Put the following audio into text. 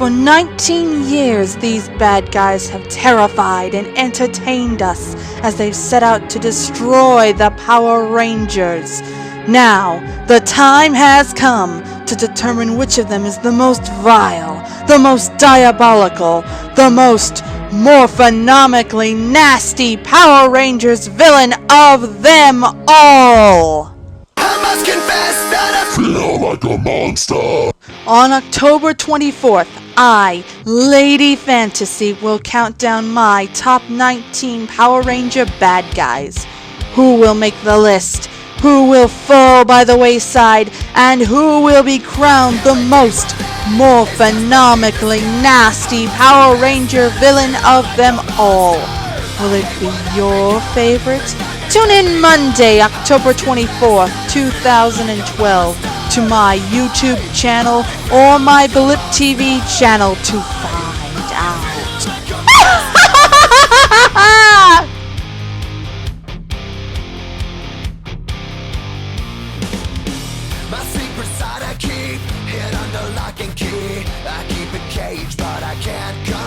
For 19 years, these bad guys have terrified and entertained us as they've set out to destroy the Power Rangers. Now, the time has come to determine which of them is the most vile, the most diabolical, the most morphonomically nasty Power Rangers villain of them all. I must confess that I feel like a monster. On October 24th, I, Lady Fantasy, will count down my top 19 Power Ranger bad guys. Who will make the list? Who will fall by the wayside? And who will be crowned the most morphonomically nasty Power Ranger villain of them all? Will it be your favorite? Tune in Monday, October 24th, 2012 to my YouTube channel or my Blip TV channel to find out. My secret side I keep hid under lock and key. I keep it caged, but I can't go.